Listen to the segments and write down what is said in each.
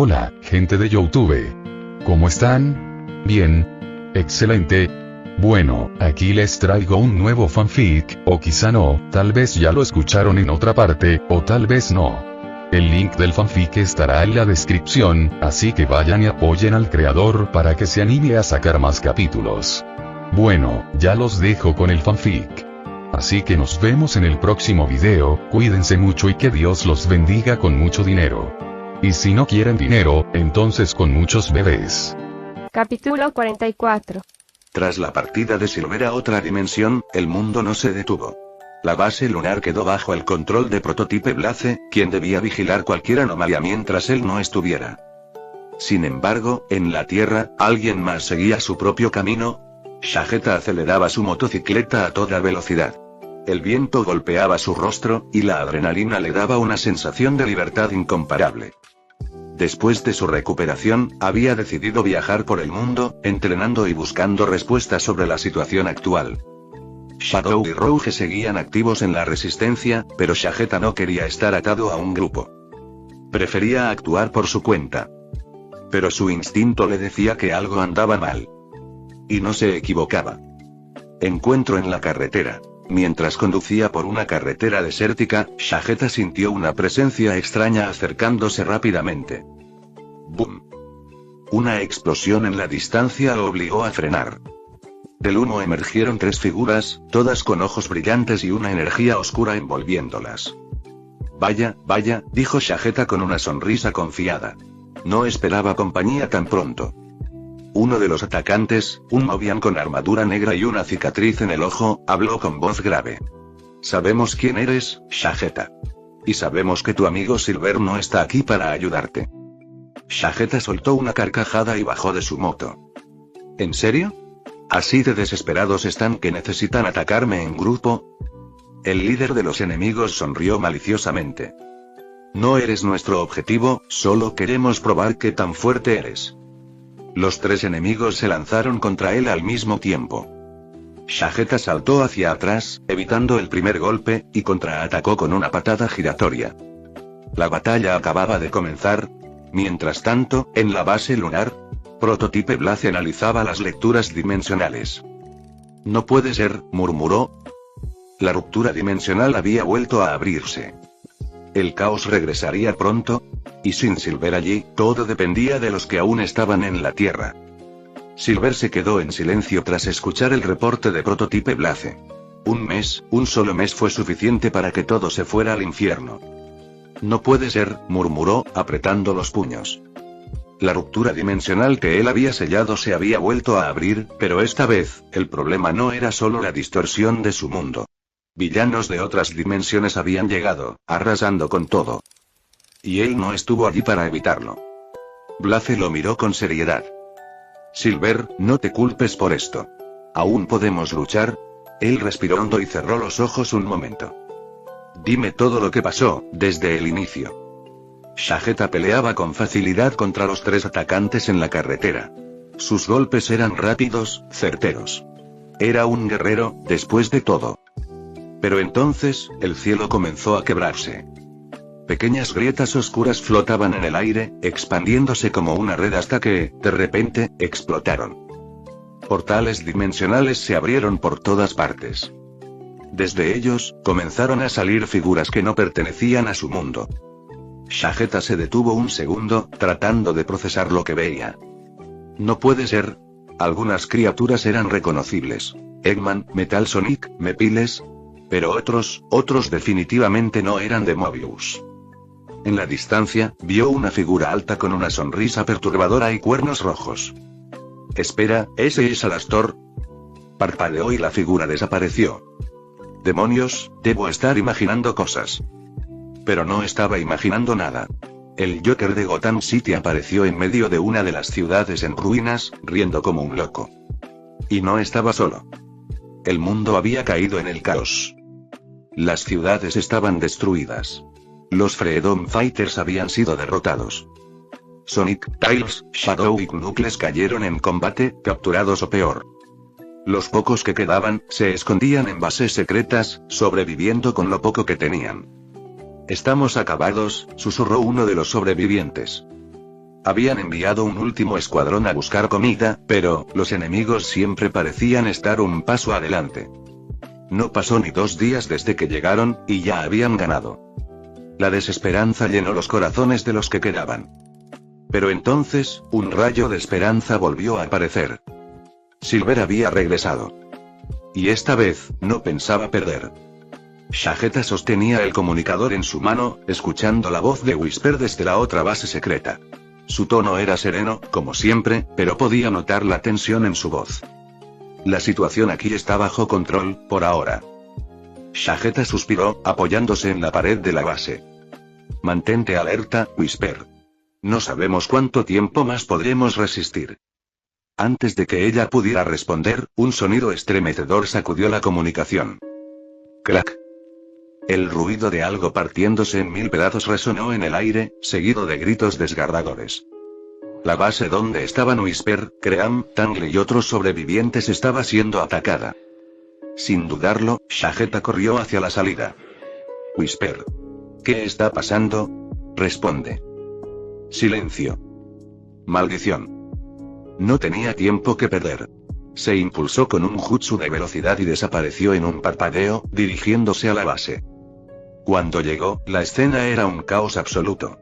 Hola, gente de YouTube. ¿Cómo están? Bien. Excelente. Bueno, aquí les traigo un nuevo fanfic, o quizá no, tal vez ya lo escucharon en otra parte, o tal vez no. El link del fanfic estará en la descripción, así que vayan y apoyen al creador para que se anime a sacar más capítulos. Bueno, ya los dejo con el fanfic. Así que nos vemos en el próximo video, cuídense mucho y que Dios los bendiga con mucho dinero. Y si no quieren dinero, entonces con muchos bebés. Capítulo 44. Tras la partida de Silver a otra dimensión, el mundo no se detuvo. La base lunar quedó bajo el control de Prototype Blaze, quien debía vigilar cualquier anomalía mientras él no estuviera. Sin embargo, en la Tierra, alguien más seguía su propio camino. Shageta aceleraba su motocicleta a toda velocidad. El viento golpeaba su rostro, y la adrenalina le daba una sensación de libertad incomparable. Después de su recuperación, había decidido viajar por el mundo, entrenando y buscando respuestas sobre la situación actual. Shadow y Rogue seguían activos en la resistencia, pero Shageta no quería estar atado a un grupo. Prefería actuar por su cuenta. Pero su instinto le decía que algo andaba mal. Y no se equivocaba. Encuentro en la carretera. Mientras conducía por una carretera desértica, Shageta sintió una presencia extraña acercándose rápidamente. ¡Bum! Una explosión en la distancia lo obligó a frenar. Del humo emergieron tres figuras, todas con ojos brillantes y una energía oscura envolviéndolas. Vaya, dijo Shageta con una sonrisa confiada. No esperaba compañía tan pronto. Uno de los atacantes, un Mobian con armadura negra y una cicatriz en el ojo, habló con voz grave. Sabemos quién eres, Shageta. Y sabemos que tu amigo Silver no está aquí para ayudarte. Shageta soltó una carcajada y bajó de su moto. ¿En serio? ¿Así de desesperados están que necesitan atacarme en grupo? El líder de los enemigos sonrió maliciosamente. No eres nuestro objetivo, solo queremos probar qué tan fuerte eres. Los tres enemigos se lanzaron contra él al mismo tiempo. Shageta saltó hacia atrás, evitando el primer golpe, y contraatacó con una patada giratoria. La batalla acababa de comenzar. Mientras tanto, en la base lunar, Prototype Blaze analizaba las lecturas dimensionales. No puede ser, murmuró. La ruptura dimensional había vuelto a abrirse. El caos regresaría pronto, y sin Silver allí, todo dependía de los que aún estaban en la Tierra. Silver se quedó en silencio tras escuchar el reporte de Prototype Blaze. Un solo mes fue suficiente para que todo se fuera al infierno. No puede ser, murmuró, apretando los puños. La ruptura dimensional que él había sellado se había vuelto a abrir, pero esta vez, el problema no era solo la distorsión de su mundo. Villanos de otras dimensiones habían llegado, arrasando con todo. Y él no estuvo allí para evitarlo. Blaze lo miró con seriedad. Silver, no te culpes por esto. ¿Aún podemos luchar? Él respiró hondo y cerró los ojos un momento. Dime todo lo que pasó, desde el inicio. Shageta peleaba con facilidad contra los tres atacantes en la carretera. Sus golpes eran rápidos, certeros. Era un guerrero, después de todo. Pero entonces, el cielo comenzó a quebrarse. Pequeñas grietas oscuras flotaban en el aire, expandiéndose como una red hasta que, de repente, explotaron. Portales dimensionales se abrieron por todas partes. Desde ellos, comenzaron a salir figuras que no pertenecían a su mundo. Shageta se detuvo un segundo, tratando de procesar lo que veía. No puede ser. Algunas criaturas eran reconocibles. Eggman, Metal Sonic, Mepiles. Pero otros definitivamente no eran de Mobius. En la distancia, vio una figura alta con una sonrisa perturbadora y cuernos rojos. Espera, ¿ese es Alastor? Parpadeó y la figura desapareció. Demonios, debo estar imaginando cosas. Pero no estaba imaginando nada. El Joker de Gotham City apareció en medio de una de las ciudades en ruinas, riendo como un loco. Y no estaba solo. El mundo había caído en el caos. Las ciudades estaban destruidas. Los Freedom Fighters habían sido derrotados. Sonic, Tails, Shadow y Knuckles cayeron en combate, capturados o peor. Los pocos que quedaban, se escondían en bases secretas, sobreviviendo con lo poco que tenían. Estamos acabados, susurró uno de los sobrevivientes. Habían enviado un último escuadrón a buscar comida, pero los enemigos siempre parecían estar un paso adelante. No pasó ni 2 días desde que llegaron, y ya habían ganado. La desesperanza llenó los corazones de los que quedaban. Pero entonces, un rayo de esperanza volvió a aparecer. Silver había regresado. Y esta vez, no pensaba perder. Shageta sostenía el comunicador en su mano, escuchando la voz de Whisper desde la otra base secreta. Su tono era sereno, como siempre, pero podía notar la tensión en su voz. La situación aquí está bajo control, por ahora. Shageta suspiró, apoyándose en la pared de la base. Mantente alerta, Whisper. No sabemos cuánto tiempo más podremos resistir. Antes de que ella pudiera responder, un sonido estremecedor sacudió la comunicación. Crack. El ruido de algo partiéndose en 1000 pedazos resonó en el aire, seguido de gritos desgarradores. La base donde estaban Whisper, Cream, Tangle y otros sobrevivientes estaba siendo atacada. Sin dudarlo, Shageta corrió hacia la salida. Whisper. ¿Qué está pasando? Responde. Silencio. Maldición. No tenía tiempo que perder. Se impulsó con un jutsu de velocidad y desapareció en un parpadeo, dirigiéndose a la base. Cuando llegó, la escena era un caos absoluto.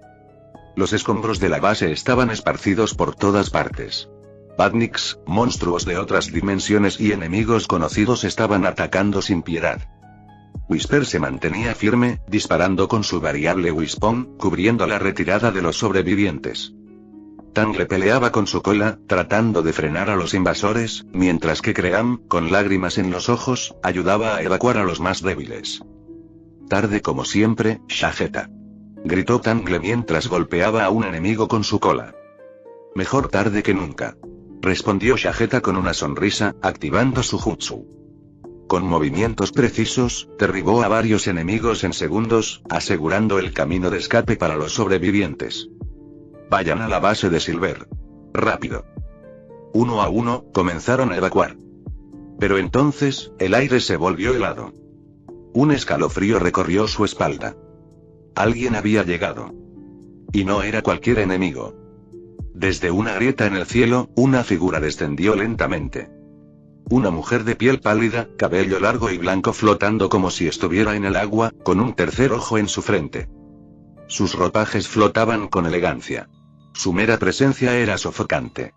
Los escombros de la base estaban esparcidos por todas partes. Badniks, monstruos de otras dimensiones y enemigos conocidos estaban atacando sin piedad. Whisper se mantenía firme, disparando con su variable Wispon, cubriendo la retirada de los sobrevivientes. Tangle peleaba con su cola, tratando de frenar a los invasores, mientras que Cream, con lágrimas en los ojos, ayudaba a evacuar a los más débiles. Tarde como siempre, Shageta. Gritó Tangle mientras golpeaba a un enemigo con su cola. Mejor tarde que nunca. Respondió Shageta con una sonrisa, activando su jutsu. Con movimientos precisos, derribó a varios enemigos en segundos, asegurando el camino de escape para los sobrevivientes. Vayan a la base de Silver. Rápido. 1 a 1, comenzaron a evacuar. Pero entonces, el aire se volvió helado. Un escalofrío recorrió su espalda. Alguien había llegado. Y no era cualquier enemigo. Desde una grieta en el cielo, una figura descendió lentamente. Una mujer de piel pálida, cabello largo y blanco flotando como si estuviera en el agua, con un tercer ojo en su frente. Sus ropajes flotaban con elegancia. Su mera presencia era sofocante.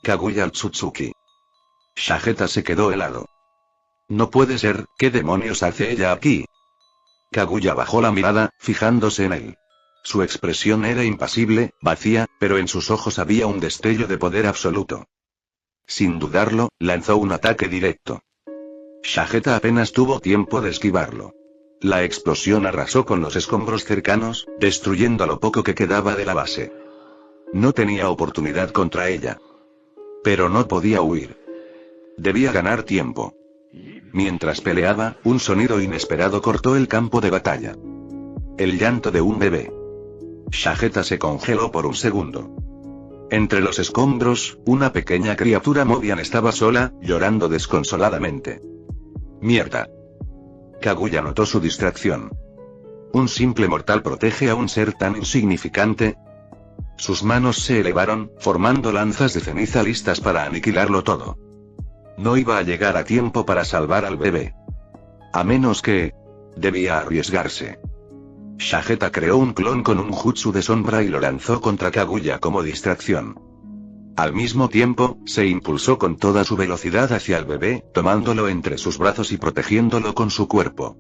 Kaguya Tsutsuki. Shageta se quedó helado. No puede ser, ¿qué demonios hace ella aquí? Kaguya bajó la mirada, fijándose en él. Su expresión era impasible, vacía, pero en sus ojos había un destello de poder absoluto. Sin dudarlo, lanzó un ataque directo. Shageta apenas tuvo tiempo de esquivarlo. La explosión arrasó con los escombros cercanos, destruyendo lo poco que quedaba de la base. No tenía oportunidad contra ella. Pero no podía huir. Debía ganar tiempo. Mientras peleaba, un sonido inesperado cortó el campo de batalla. El llanto de un bebé. Shageta se congeló por un segundo. Entre los escombros, una pequeña criatura Mobian estaba sola, llorando desconsoladamente. ¡Mierda! Kaguya notó su distracción. ¿Un simple mortal protege a un ser tan insignificante? Sus manos se elevaron, formando lanzas de ceniza listas para aniquilarlo todo. No iba a llegar a tiempo para salvar al bebé. A menos que... debía arriesgarse. Shageta creó un clon con un jutsu de sombra y lo lanzó contra Kaguya como distracción. Al mismo tiempo, se impulsó con toda su velocidad hacia el bebé, tomándolo entre sus brazos y protegiéndolo con su cuerpo.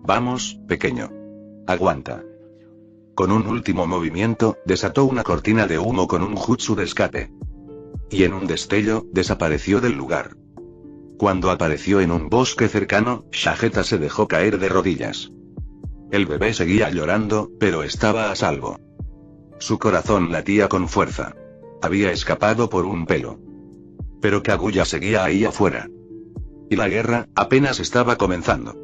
Vamos, pequeño. Aguanta. Con un último movimiento, desató una cortina de humo con un jutsu de escape. Y en un destello, desapareció del lugar. Cuando apareció en un bosque cercano, Shageta se dejó caer de rodillas. El bebé seguía llorando, pero estaba a salvo. Su corazón latía con fuerza. Había escapado por un pelo. Pero Kaguya seguía ahí afuera. Y la guerra, apenas estaba comenzando.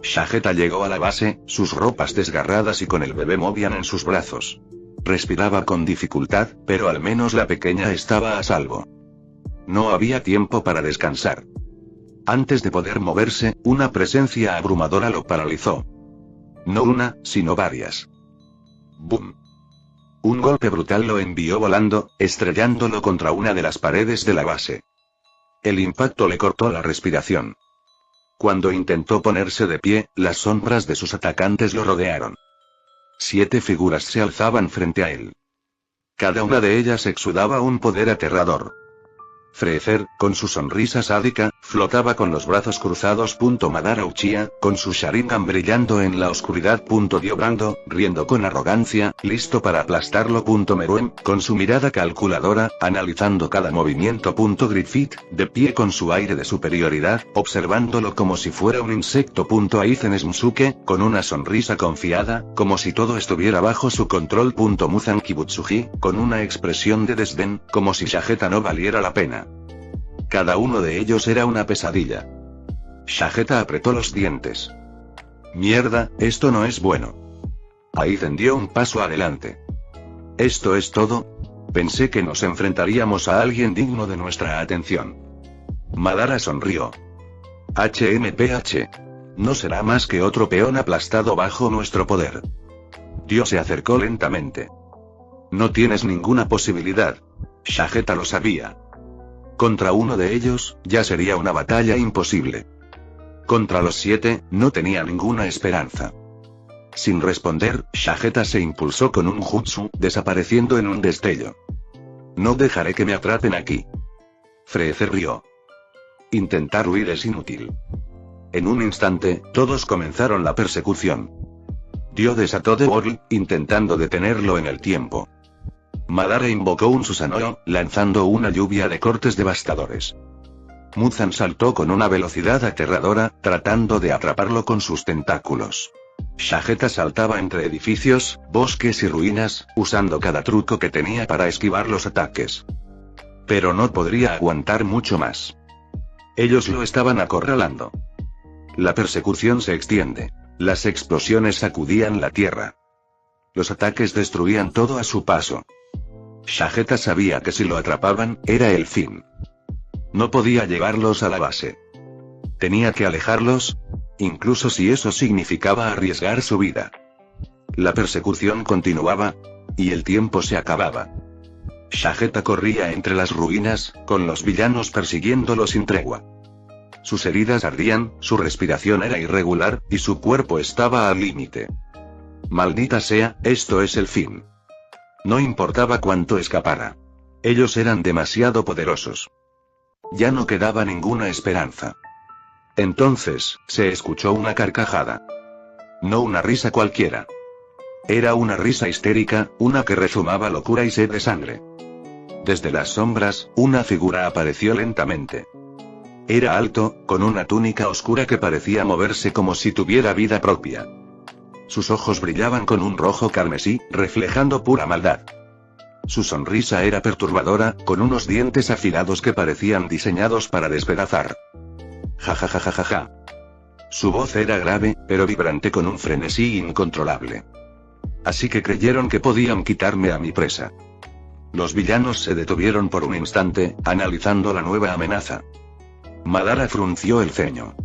Shageta llegó a la base, sus ropas desgarradas y con el bebé Mobian en sus brazos. Respiraba con dificultad, pero al menos la pequeña estaba a salvo. No había tiempo para descansar. Antes de poder moverse, una presencia abrumadora lo paralizó. No una, sino varias. ¡Bum! Un golpe brutal lo envió volando, estrellándolo contra una de las paredes de la base. El impacto le cortó la respiración. Cuando intentó ponerse de pie, las sombras de sus atacantes lo rodearon. 7 figuras se alzaban frente a él. Cada una de ellas exudaba un poder aterrador. Freezer, con su sonrisa sádica, flotaba con los brazos cruzados. Madara Uchiha, con su Sharingan brillando en la oscuridad. Dio Brando, riendo con arrogancia, listo para aplastarlo. Meruem, con su mirada calculadora, analizando cada movimiento. Griffith, de pie con su aire de superioridad, observándolo como si fuera un insecto. Aizen Smusuke, con una sonrisa confiada, como si todo estuviera bajo su control. Muzan Kibutsuji, con una expresión de desdén, como si Shageta no valiera la pena. Cada uno de ellos era una pesadilla. Shageta apretó los dientes. Mierda, esto no es bueno. Aizen dio un paso adelante. ¿Esto es todo? Pensé que nos enfrentaríamos a alguien digno de nuestra atención. Madara sonrió. HMPH. No será más que otro peón aplastado bajo nuestro poder. Dio se acercó lentamente. No tienes ninguna posibilidad. Shageta lo sabía. Contra uno de ellos, ya sería una batalla imposible. Contra los 7, no tenía ninguna esperanza. Sin responder, Shageta se impulsó con un jutsu, desapareciendo en un destello. No dejaré que me atrapen aquí. Freezer rió. Intentar huir es inútil. En un instante, todos comenzaron la persecución. Dio desató The World, intentando detenerlo en el tiempo. Madara invocó un Susanoo, lanzando una lluvia de cortes devastadores. Muzan saltó con una velocidad aterradora, tratando de atraparlo con sus tentáculos. Shageta saltaba entre edificios, bosques y ruinas, usando cada truco que tenía para esquivar los ataques. Pero no podría aguantar mucho más. Ellos lo estaban acorralando. La persecución se extiende. Las explosiones sacudían la tierra. Los ataques destruían todo a su paso. Shageta sabía que si lo atrapaban, era el fin. No podía llevarlos a la base. Tenía que alejarlos, incluso si eso significaba arriesgar su vida. La persecución continuaba, y el tiempo se acababa. Shageta corría entre las ruinas, con los villanos persiguiéndolo sin tregua. Sus heridas ardían, su respiración era irregular, y su cuerpo estaba al límite. Maldita sea, esto es el fin. No importaba cuánto escapara. Ellos eran demasiado poderosos. Ya no quedaba ninguna esperanza. Entonces, se escuchó una carcajada. No una risa cualquiera. Era una risa histérica, una que rezumaba locura y sed de sangre. Desde las sombras, una figura apareció lentamente. Era alto, con una túnica oscura que parecía moverse como si tuviera vida propia. Sus ojos brillaban con un rojo carmesí, reflejando pura maldad. Su sonrisa era perturbadora, con unos dientes afilados que parecían diseñados para despedazar. Ja ja ja ja ja ja. Su voz era grave, pero vibrante con un frenesí incontrolable. Así que creyeron que podían quitarme a mi presa. Los villanos se detuvieron por un instante, analizando la nueva amenaza. Madara frunció el ceño.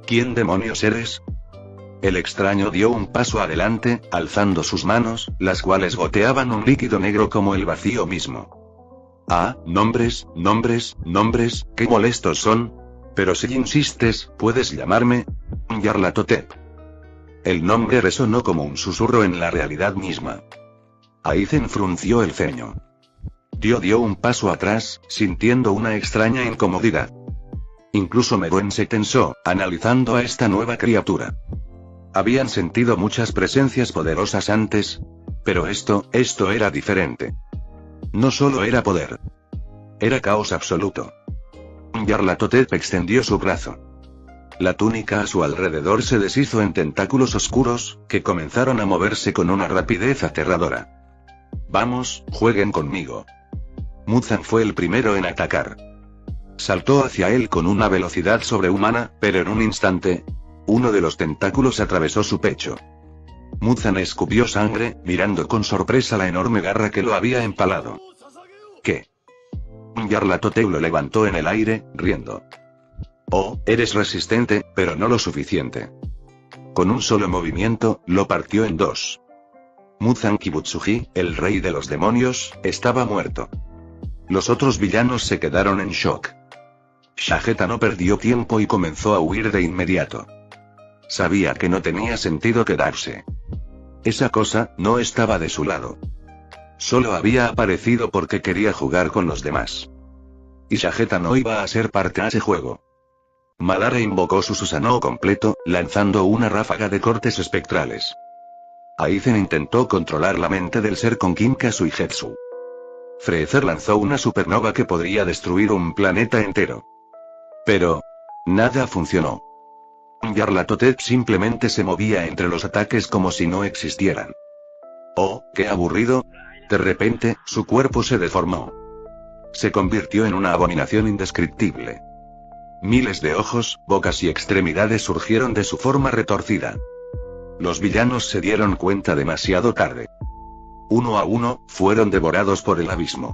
¿Quién demonios eres? El extraño dio un paso adelante, alzando sus manos, las cuales goteaban un líquido negro como el vacío mismo. Ah, nombres, qué molestos son. Pero si insistes, puedes llamarme Nyarlathotep. El nombre resonó como un susurro en la realidad misma. Aizen frunció el ceño. Dio un paso atrás, sintiendo una extraña incomodidad. Incluso Meruem se tensó, analizando a esta nueva criatura. Habían sentido muchas presencias poderosas antes, pero esto era diferente. No solo era poder. Era caos absoluto. Nyarlathotep extendió su brazo. La túnica a su alrededor se deshizo en tentáculos oscuros, que comenzaron a moverse con una rapidez aterradora. Vamos, jueguen conmigo. Muzan fue el primero en atacar. Saltó hacia él con una velocidad sobrehumana, pero en un instante, uno de los tentáculos atravesó su pecho. Muzan escupió sangre, mirando con sorpresa la enorme garra que lo había empalado. ¿Qué? Nyarlathotep lo levantó en el aire, riendo. Oh, eres resistente, pero no lo suficiente. Con un solo movimiento, lo partió en dos. Muzan Kibutsuji, el rey de los demonios, estaba muerto. Los otros villanos se quedaron en shock. Shageta no perdió tiempo y comenzó a huir de inmediato. Sabía que no tenía sentido quedarse. Esa cosa no estaba de su lado. Solo había aparecido porque quería jugar con los demás. Y Shageta no iba a ser parte de ese juego. Madara invocó su Susanoo completo, lanzando una ráfaga de cortes espectrales. Aizen intentó controlar la mente del ser con Kinka Suigetsu. Freezer lanzó una supernova que podría destruir un planeta entero. Pero nada funcionó. Nyarlathotep simplemente se movía entre los ataques como si no existieran. ¡Oh, qué aburrido! De repente, su cuerpo se deformó. Se convirtió en una abominación indescriptible. Miles de ojos, bocas y extremidades surgieron de su forma retorcida. Los villanos se dieron cuenta demasiado tarde. Uno a uno, fueron devorados por el abismo.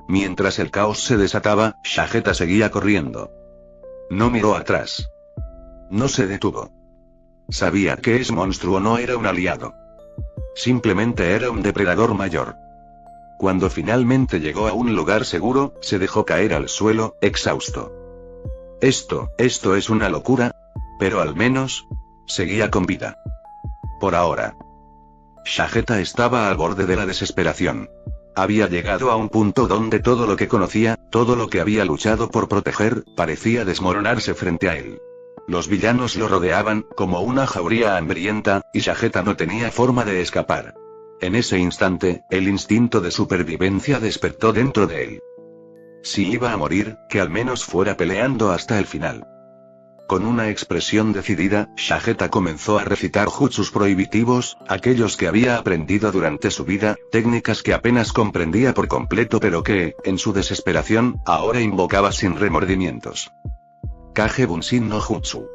Mientras el caos se desataba, Shageta seguía corriendo. No miró atrás. No se detuvo. Sabía que ese monstruo no era un aliado. Simplemente era un depredador mayor. Cuando finalmente llegó a un lugar seguro, se dejó caer al suelo, exhausto. Esto es una locura. Pero al menos, seguía con vida. Por ahora. Shageta estaba al borde de la desesperación. Había llegado a un punto donde todo lo que conocía, todo lo que había luchado por proteger, parecía desmoronarse frente a él. Los villanos lo rodeaban, como una jauría hambrienta, y Shageta no tenía forma de escapar. En ese instante, el instinto de supervivencia despertó dentro de él. Si iba a morir, que al menos fuera peleando hasta el final. Con una expresión decidida, Shageta comenzó a recitar jutsus prohibitivos, aquellos que había aprendido durante su vida, técnicas que apenas comprendía por completo pero que, en su desesperación, ahora invocaba sin remordimientos. Kage Bunshin no Jutsu.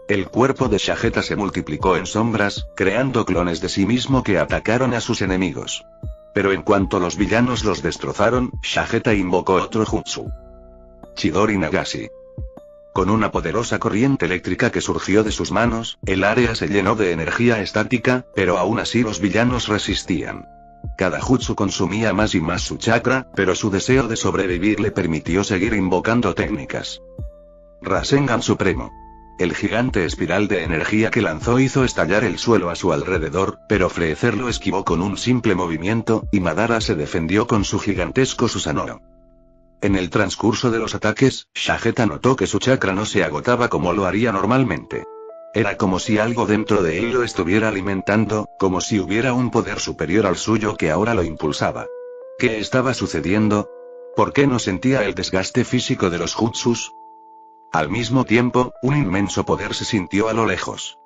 El cuerpo de Shageta se multiplicó en sombras, creando clones de sí mismo que atacaron a sus enemigos. Pero en cuanto los villanos los destrozaron, Shageta invocó otro jutsu. Chidori Nagashi. Con una poderosa corriente eléctrica que surgió de sus manos, el área se llenó de energía estática, pero aún así los villanos resistían. Cada jutsu consumía más y más su chakra, pero su deseo de sobrevivir le permitió seguir invocando técnicas. Rasengan Supremo. El gigante espiral de energía que lanzó hizo estallar el suelo a su alrededor, pero Freezer lo esquivó con un simple movimiento, y Madara se defendió con su gigantesco Susanoo. En el transcurso de los ataques, Shageta notó que su chakra no se agotaba como lo haría normalmente. Era como si algo dentro de él lo estuviera alimentando, como si hubiera un poder superior al suyo que ahora lo impulsaba. ¿Qué estaba sucediendo? ¿Por qué no sentía el desgaste físico de los jutsus? Al mismo tiempo, un inmenso poder se sintió a lo lejos.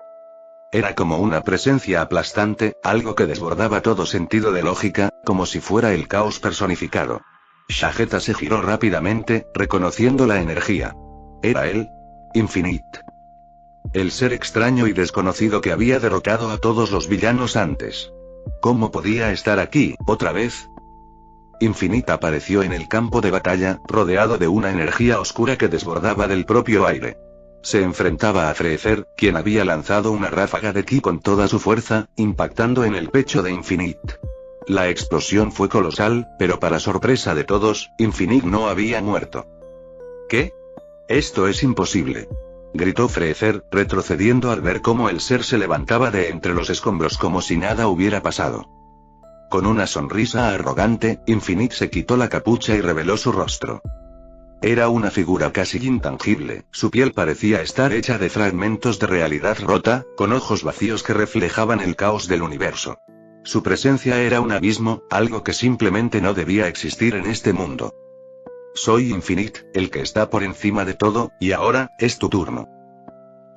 Era como una presencia aplastante, algo que desbordaba todo sentido de lógica, como si fuera el caos personificado. Shageta se giró rápidamente, reconociendo la energía. Era él. Infinite. El ser extraño y desconocido que había derrotado a todos los villanos antes. ¿Cómo podía estar aquí, otra vez? Infinite apareció en el campo de batalla, rodeado de una energía oscura que desbordaba del propio aire. Se enfrentaba a Freezer, quien había lanzado una ráfaga de ki con toda su fuerza, impactando en el pecho de Infinite. La explosión fue colosal, pero para sorpresa de todos, Infinite no había muerto. ¿Qué? Esto es imposible. Gritó Freezer, retrocediendo al ver cómo el ser se levantaba de entre los escombros como si nada hubiera pasado. Con una sonrisa arrogante, Infinite se quitó la capucha y reveló su rostro. Era una figura casi intangible, su piel parecía estar hecha de fragmentos de realidad rota, con ojos vacíos que reflejaban el caos del universo. Su presencia era un abismo, algo que simplemente no debía existir en este mundo. Soy Infinite, el que está por encima de todo, y ahora, es tu turno.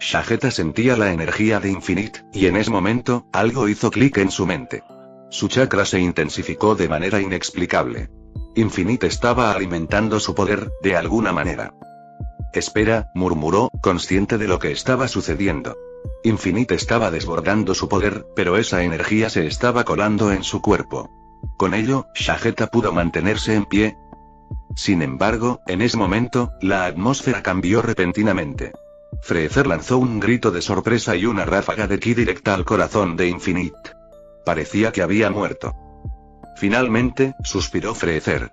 Shageta sentía la energía de Infinite, y en ese momento, algo hizo clic en su mente. Su chakra se intensificó de manera inexplicable. Infinite estaba alimentando su poder, de alguna manera. Espera, murmuró, consciente de lo que estaba sucediendo. Infinite estaba desbordando su poder, pero esa energía se estaba colando en su cuerpo. Con ello, Shageta pudo mantenerse en pie. Sin embargo, en ese momento, la atmósfera cambió repentinamente. Freezer lanzó un grito de sorpresa y una ráfaga de ki directa al corazón de Infinite. Parecía que había muerto. Finalmente, suspiró Freezer.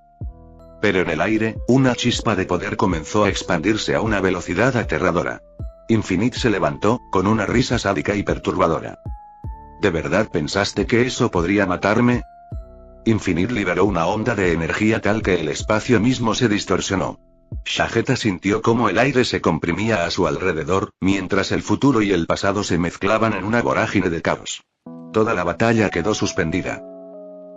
Pero en el aire, una chispa de poder comenzó a expandirse a una velocidad aterradora. Infinite se levantó, con una risa sádica y perturbadora. ¿De verdad pensaste que eso podría matarme? Infinite liberó una onda de energía tal que el espacio mismo se distorsionó. Shageta sintió cómo el aire se comprimía a su alrededor, mientras el futuro y el pasado se mezclaban en una vorágine de caos. Toda la batalla quedó suspendida.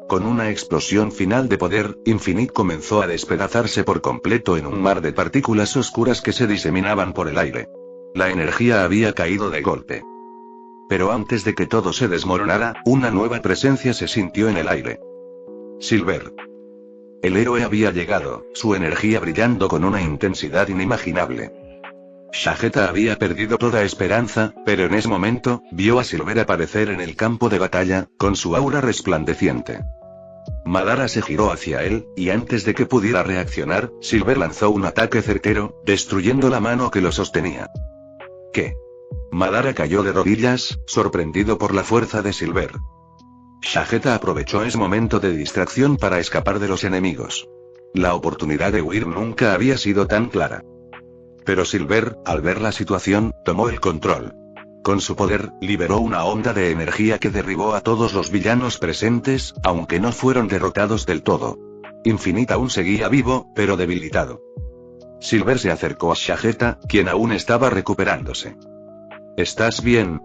Con una explosión final de poder, Infinite comenzó a despedazarse por completo en un mar de partículas oscuras que se diseminaban por el aire. La energía había caído de golpe. Pero antes de que todo se desmoronara, una nueva presencia se sintió en el aire. Silver. El héroe había llegado, su energía brillando con una intensidad inimaginable. Shageta había perdido toda esperanza, pero en ese momento, vio a Silver aparecer en el campo de batalla, con su aura resplandeciente. Madara se giró hacia él, y antes de que pudiera reaccionar, Silver lanzó un ataque certero, destruyendo la mano que lo sostenía. ¿Qué? Madara cayó de rodillas, sorprendido por la fuerza de Silver. Shageta aprovechó ese momento de distracción para escapar de los enemigos. La oportunidad de huir nunca había sido tan clara. Pero Silver, al ver la situación, tomó el control. Con su poder, liberó una onda de energía que derribó a todos los villanos presentes, aunque no fueron derrotados del todo. Infinite aún seguía vivo, pero debilitado. Silver se acercó a Shageta, quien aún estaba recuperándose. ¿Estás bien?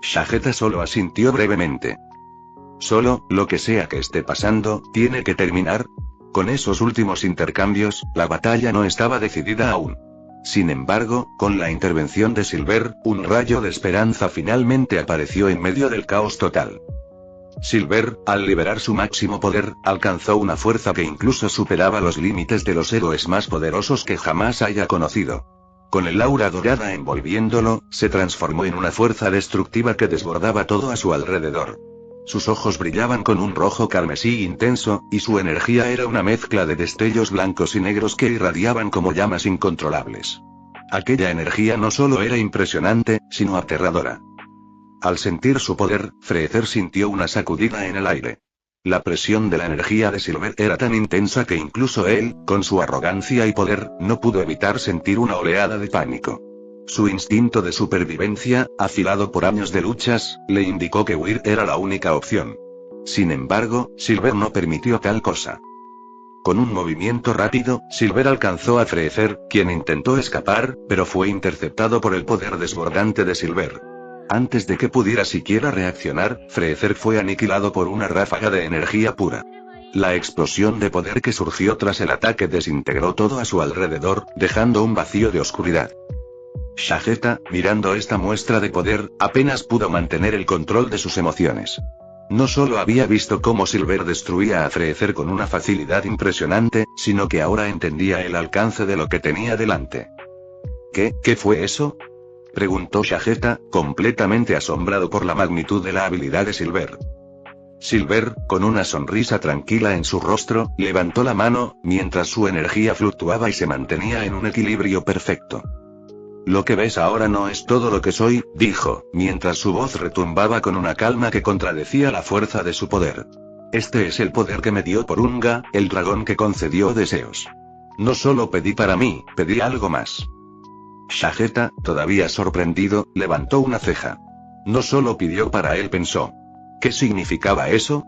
Shageta solo asintió brevemente. Solo, lo que sea que esté pasando, tiene que terminar. Con esos últimos intercambios, la batalla no estaba decidida aún. Sin embargo, con la intervención de Silver, un rayo de esperanza finalmente apareció en medio del caos total. Silver, al liberar su máximo poder, alcanzó una fuerza que incluso superaba los límites de los héroes más poderosos que jamás haya conocido. Con el aura dorada envolviéndolo, se transformó en una fuerza destructiva que desbordaba todo a su alrededor. Sus ojos brillaban con un rojo carmesí intenso, y su energía era una mezcla de destellos blancos y negros que irradiaban como llamas incontrolables. Aquella energía no solo era impresionante, sino aterradora. Al sentir su poder, Freezer sintió una sacudida en el aire. La presión de la energía de Silver era tan intensa que incluso él, con su arrogancia y poder, no pudo evitar sentir una oleada de pánico. Su instinto de supervivencia, afilado por años de luchas, le indicó que huir era la única opción. Sin embargo, Silver no permitió tal cosa. Con un movimiento rápido, Silver alcanzó a Freezer, quien intentó escapar, pero fue interceptado por el poder desbordante de Silver. Antes de que pudiera siquiera reaccionar, Freezer fue aniquilado por una ráfaga de energía pura. La explosión de poder que surgió tras el ataque desintegró todo a su alrededor, dejando un vacío de oscuridad. Shageta, mirando esta muestra de poder, apenas pudo mantener el control de sus emociones. No solo había visto cómo Silver destruía a Freezer con una facilidad impresionante, sino que ahora entendía el alcance de lo que tenía delante. ¿Qué fue eso?, preguntó Shageta, completamente asombrado por la magnitud de la habilidad de Silver. Silver, con una sonrisa tranquila en su rostro, levantó la mano, mientras su energía fluctuaba y se mantenía en un equilibrio perfecto. Lo que ves ahora no es todo lo que soy, dijo, mientras su voz retumbaba con una calma que contradecía la fuerza de su poder. Este es el poder que me dio Porunga, el dragón que concedió deseos. No solo pedí para mí, pedí algo más. Shageta, todavía sorprendido, levantó una ceja. No solo pidió para él, pensó. ¿Qué significaba eso?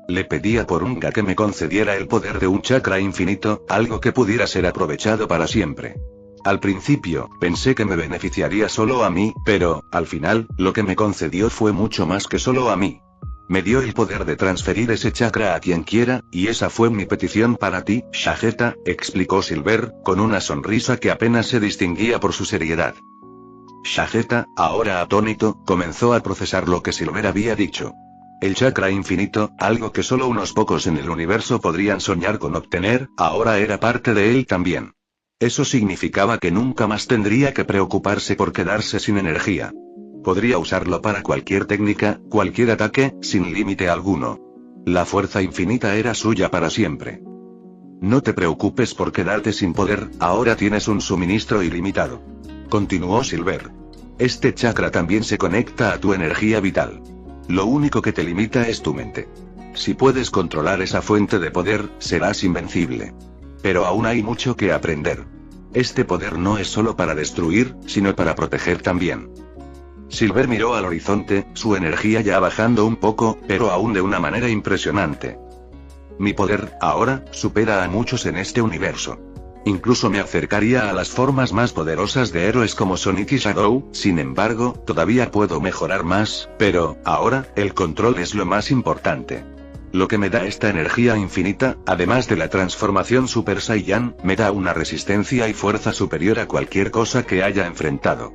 Le pedí a Porunga que me concediera el poder de un chakra infinito, algo que pudiera ser aprovechado para siempre. Al principio, pensé que me beneficiaría solo a mí, pero, al final, lo que me concedió fue mucho más que solo a mí. Me dio el poder de transferir ese chakra a quien quiera, y esa fue mi petición para ti, Shageta, explicó Silver, con una sonrisa que apenas se distinguía por su seriedad. Shageta, ahora atónito, comenzó a procesar lo que Silver había dicho. El chakra infinito, algo que solo unos pocos en el universo podrían soñar con obtener, ahora era parte de él también. Eso significaba que nunca más tendría que preocuparse por quedarse sin energía. Podría usarlo para cualquier técnica, cualquier ataque, sin límite alguno. La fuerza infinita era suya para siempre. No te preocupes por quedarte sin poder, ahora tienes un suministro ilimitado. Continuó Silver. Este chakra también se conecta a tu energía vital. Lo único que te limita es tu mente. Si puedes controlar esa fuente de poder, serás invencible. Pero aún hay mucho que aprender. Este poder no es solo para destruir, sino para proteger también. Silver miró al horizonte, su energía ya bajando un poco, pero aún de una manera impresionante. Mi poder, ahora, supera a muchos en este universo. Incluso me acercaría a las formas más poderosas de héroes como Sonic y Shadow, sin embargo, todavía puedo mejorar más, pero, ahora, el control es lo más importante. Lo que me da esta energía infinita, además de la transformación Super Saiyan, me da una resistencia y fuerza superior a cualquier cosa que haya enfrentado.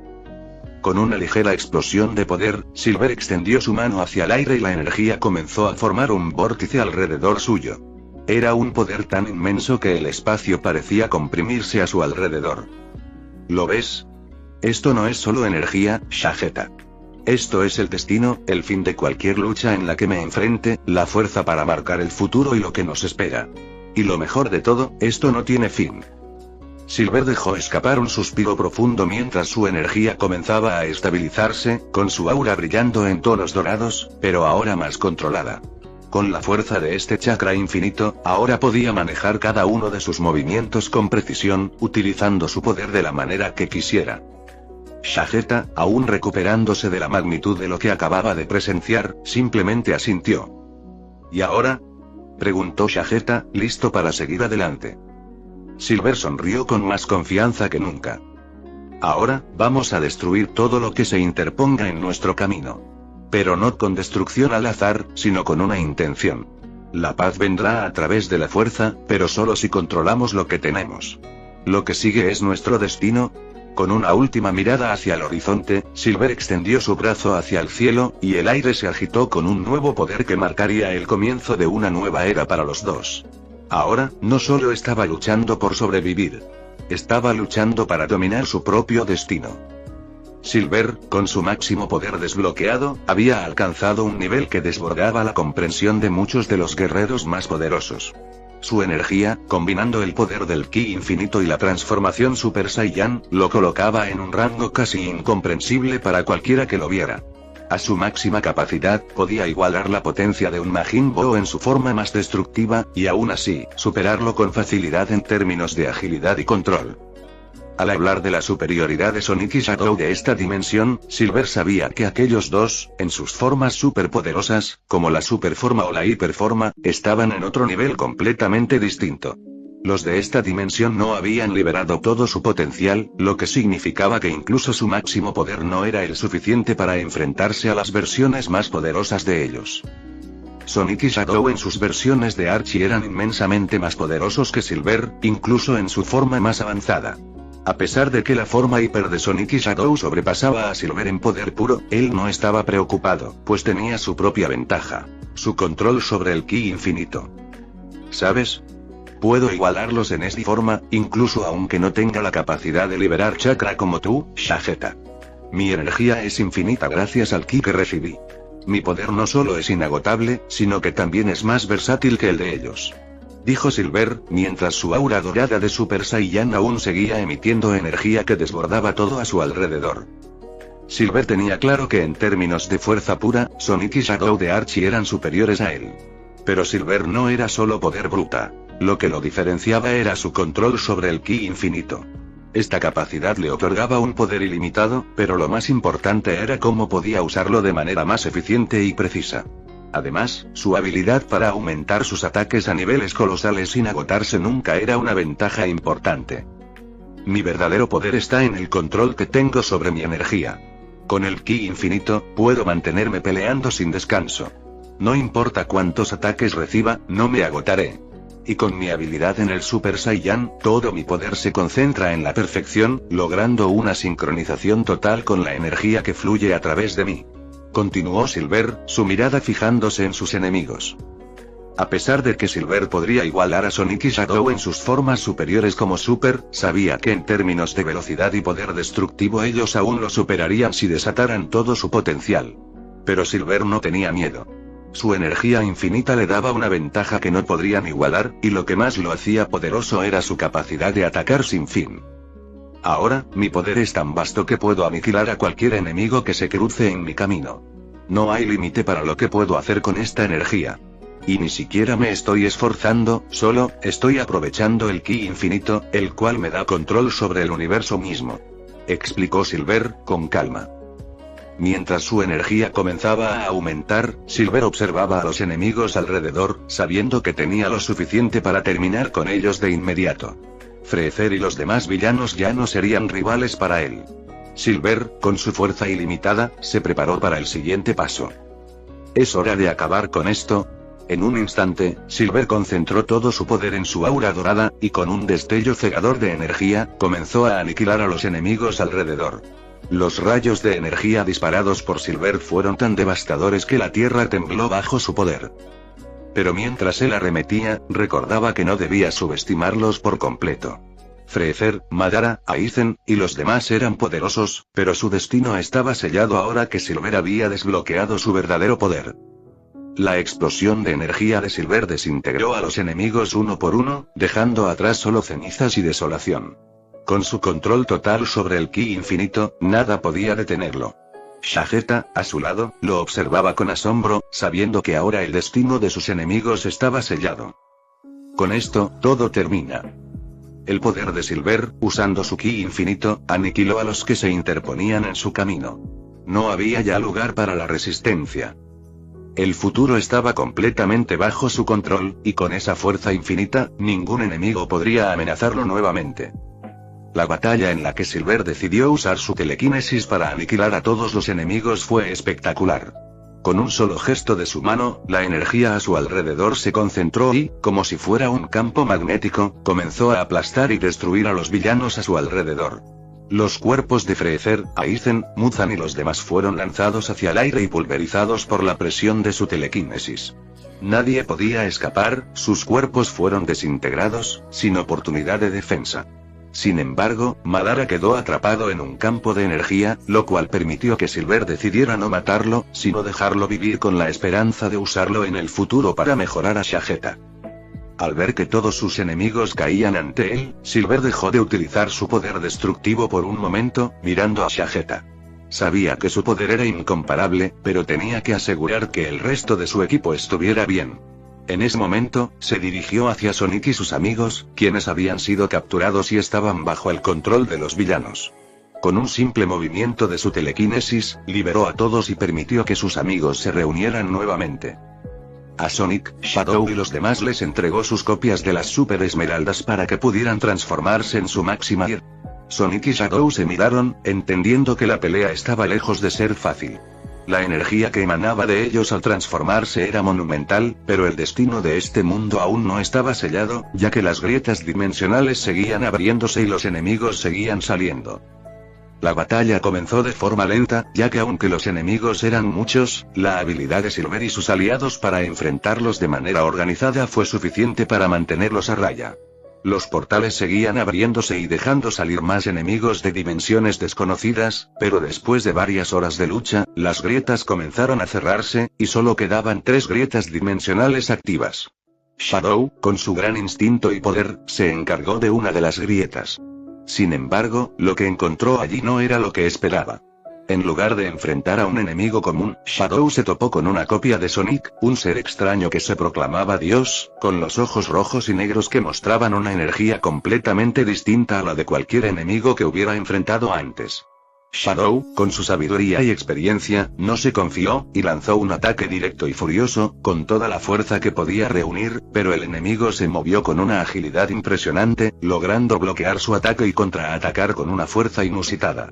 Con una ligera explosión de poder, Silver extendió su mano hacia el aire y la energía comenzó a formar un vórtice alrededor suyo. Era un poder tan inmenso que el espacio parecía comprimirse a su alrededor. ¿Lo ves? Esto no es solo energía, Shageta. Esto es el destino, el fin de cualquier lucha en la que me enfrente, la fuerza para marcar el futuro y lo que nos espera. Y lo mejor de todo, esto no tiene fin. Silver dejó escapar un suspiro profundo mientras su energía comenzaba a estabilizarse, con su aura brillando en tonos dorados, pero ahora más controlada. Con la fuerza de este chakra infinito, ahora podía manejar cada uno de sus movimientos con precisión, utilizando su poder de la manera que quisiera. Shageta, aún recuperándose de la magnitud de lo que acababa de presenciar, simplemente asintió. ¿Y ahora?, preguntó Shageta, listo para seguir adelante. Silver sonrió con más confianza que nunca. Ahora, vamos a destruir todo lo que se interponga en nuestro camino. Pero no con destrucción al azar, sino con una intención. La paz vendrá a través de la fuerza, pero solo si controlamos lo que tenemos. Lo que sigue es nuestro destino. Con una última mirada hacia el horizonte, Silver extendió su brazo hacia el cielo, y el aire se agitó con un nuevo poder que marcaría el comienzo de una nueva era para los dos. Ahora, no solo estaba luchando por sobrevivir. Estaba luchando para dominar su propio destino. Silver, con su máximo poder desbloqueado, había alcanzado un nivel que desbordaba la comprensión de muchos de los guerreros más poderosos. Su energía, combinando el poder del Ki infinito y la transformación Super Saiyan, lo colocaba en un rango casi incomprensible para cualquiera que lo viera. A su máxima capacidad, podía igualar la potencia de un Majin Buu en su forma más destructiva, y aún así, superarlo con facilidad en términos de agilidad y control. Al hablar de la superioridad de Sonic y Shadow de esta dimensión, Silver sabía que aquellos dos, en sus formas superpoderosas, como la superforma o la hiperforma, estaban en otro nivel completamente distinto. Los de esta dimensión no habían liberado todo su potencial, lo que significaba que incluso su máximo poder no era el suficiente para enfrentarse a las versiones más poderosas de ellos. Sonic y Shadow en sus versiones de Archie eran inmensamente más poderosos que Silver, incluso en su forma más avanzada. A pesar de que la forma hiper de Sonic y Shadow sobrepasaba a Silver en poder puro, él no estaba preocupado, pues tenía su propia ventaja: su control sobre el Ki infinito. ¿Sabes? Puedo igualarlos en esta forma, incluso aunque no tenga la capacidad de liberar chakra como tú, Shageta. Mi energía es infinita gracias al Ki que recibí. Mi poder no solo es inagotable, sino que también es más versátil que el de ellos. Dijo Silver, mientras su aura dorada de Super Saiyan aún seguía emitiendo energía que desbordaba todo a su alrededor. Silver tenía claro que en términos de fuerza pura, Sonic y Shadow de Archie eran superiores a él. Pero Silver no era solo poder bruta. Lo que lo diferenciaba era su control sobre el Ki infinito. Esta capacidad le otorgaba un poder ilimitado, pero lo más importante era cómo podía usarlo de manera más eficiente y precisa. Además, su habilidad para aumentar sus ataques a niveles colosales sin agotarse nunca era una ventaja importante. Mi verdadero poder está en el control que tengo sobre mi energía. Con el Ki infinito, puedo mantenerme peleando sin descanso. No importa cuántos ataques reciba, no me agotaré. Y con mi habilidad en el Super Saiyan, todo mi poder se concentra en la perfección, logrando una sincronización total con la energía que fluye a través de mí. Continuó Silver, su mirada fijándose en sus enemigos. A pesar de que Silver podría igualar a Sonic y Shadow en sus formas superiores como Super, sabía que en términos de velocidad y poder destructivo ellos aún lo superarían si desataran todo su potencial. Pero Silver no tenía miedo. Su energía infinita le daba una ventaja que no podrían igualar, y lo que más lo hacía poderoso era su capacidad de atacar sin fin. Ahora, mi poder es tan vasto que puedo aniquilar a cualquier enemigo que se cruce en mi camino. No hay límite para lo que puedo hacer con esta energía. Y ni siquiera me estoy esforzando, solo estoy aprovechando el ki infinito, el cual me da control sobre el universo mismo. Explicó Silver, con calma. Mientras su energía comenzaba a aumentar, Silver observaba a los enemigos alrededor, sabiendo que tenía lo suficiente para terminar con ellos de inmediato. Freezer y los demás villanos ya no serían rivales para él. Silver, con su fuerza ilimitada, se preparó para el siguiente paso. ¿Es hora de acabar con esto? En un instante, Silver concentró todo su poder en su aura dorada, y con un destello cegador de energía, comenzó a aniquilar a los enemigos alrededor. Los rayos de energía disparados por Silver fueron tan devastadores que la tierra tembló bajo su poder. Pero mientras él arremetía, recordaba que no debía subestimarlos por completo. Freezer, Madara, Aizen, y los demás eran poderosos, pero su destino estaba sellado ahora que Silver había desbloqueado su verdadero poder. La explosión de energía de Silver desintegró a los enemigos uno por uno, dejando atrás solo cenizas y desolación. Con su control total sobre el ki infinito, nada podía detenerlo. Vegeta, a su lado, lo observaba con asombro, sabiendo que ahora el destino de sus enemigos estaba sellado. Con esto, todo termina. El poder de Silver, usando su ki infinito, aniquiló a los que se interponían en su camino. No había ya lugar para la resistencia. El futuro estaba completamente bajo su control, y con esa fuerza infinita, ningún enemigo podría amenazarlo nuevamente. La batalla en la que Silver decidió usar su telequinesis para aniquilar a todos los enemigos fue espectacular. Con un solo gesto de su mano, la energía a su alrededor se concentró y, como si fuera un campo magnético, comenzó a aplastar y destruir a los villanos a su alrededor. Los cuerpos de Freezer, Aizen, Muzan y los demás fueron lanzados hacia el aire y pulverizados por la presión de su telequinesis. Nadie podía escapar, sus cuerpos fueron desintegrados, sin oportunidad de defensa. Sin embargo, Madara quedó atrapado en un campo de energía, lo cual permitió que Silver decidiera no matarlo, sino dejarlo vivir con la esperanza de usarlo en el futuro para mejorar a Vegeta. Al ver que todos sus enemigos caían ante él, Silver dejó de utilizar su poder destructivo por un momento, mirando a Vegeta. Sabía que su poder era incomparable, pero tenía que asegurar que el resto de su equipo estuviera bien. En ese momento, se dirigió hacia Sonic y sus amigos, quienes habían sido capturados y estaban bajo el control de los villanos. Con un simple movimiento de su telequinesis, liberó a todos y permitió que sus amigos se reunieran nuevamente. A Sonic, Shadow y los demás les entregó sus copias de las Super Esmeraldas para que pudieran transformarse en su máxima y... Sonic y Shadow se miraron, entendiendo que la pelea estaba lejos de ser fácil. La energía que emanaba de ellos al transformarse era monumental, pero el destino de este mundo aún no estaba sellado, ya que las grietas dimensionales seguían abriéndose y los enemigos seguían saliendo. La batalla comenzó de forma lenta, ya que aunque los enemigos eran muchos, la habilidad de Silver y sus aliados para enfrentarlos de manera organizada fue suficiente para mantenerlos a raya. Los portales seguían abriéndose y dejando salir más enemigos de dimensiones desconocidas, pero después de varias horas de lucha, las grietas comenzaron a cerrarse, y solo quedaban 3 grietas dimensionales activas. Shadow, con su gran instinto y poder, se encargó de una de las grietas. Sin embargo, lo que encontró allí no era lo que esperaba. En lugar de enfrentar a un enemigo común, Shadow se topó con una copia de Sonic, un ser extraño que se proclamaba Dios, con los ojos rojos y negros que mostraban una energía completamente distinta a la de cualquier enemigo que hubiera enfrentado antes. Shadow, con su sabiduría y experiencia, no se confió, y lanzó un ataque directo y furioso, con toda la fuerza que podía reunir, pero el enemigo se movió con una agilidad impresionante, logrando bloquear su ataque y contraatacar con una fuerza inusitada.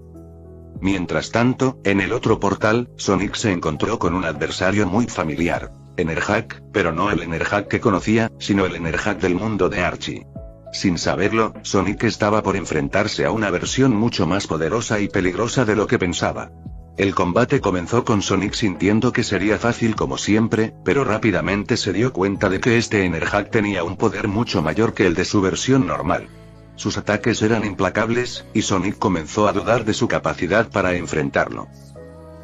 Mientras tanto, en el otro portal, Sonic se encontró con un adversario muy familiar. Enerhack, pero no el Enerhack que conocía, sino el Enerhack del mundo de Archie. Sin saberlo, Sonic estaba por enfrentarse a una versión mucho más poderosa y peligrosa de lo que pensaba. El combate comenzó con Sonic sintiendo que sería fácil como siempre, pero rápidamente se dio cuenta de que este Enerhack tenía un poder mucho mayor que el de su versión normal. Sus ataques eran implacables, y Sonic comenzó a dudar de su capacidad para enfrentarlo.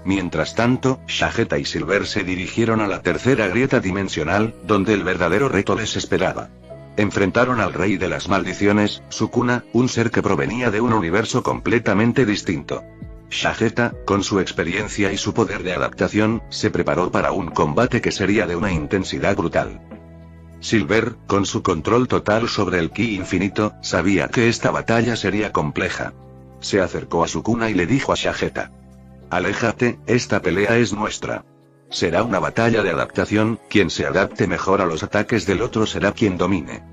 Mientras tanto, Vegeta y Silver se dirigieron a la tercera grieta dimensional, donde el verdadero reto les esperaba. Enfrentaron al Rey de las Maldiciones, Sukuna, un ser que provenía de un universo completamente distinto. Shageta, con su experiencia y su poder de adaptación, se preparó para un combate que sería de una intensidad brutal. Silver, con su control total sobre el ki infinito, sabía que esta batalla sería compleja. Se acercó a Sukuna y le dijo a Shageta: aléjate, esta pelea es nuestra. Será una batalla de adaptación, quien se adapte mejor a los ataques del otro será quien domine.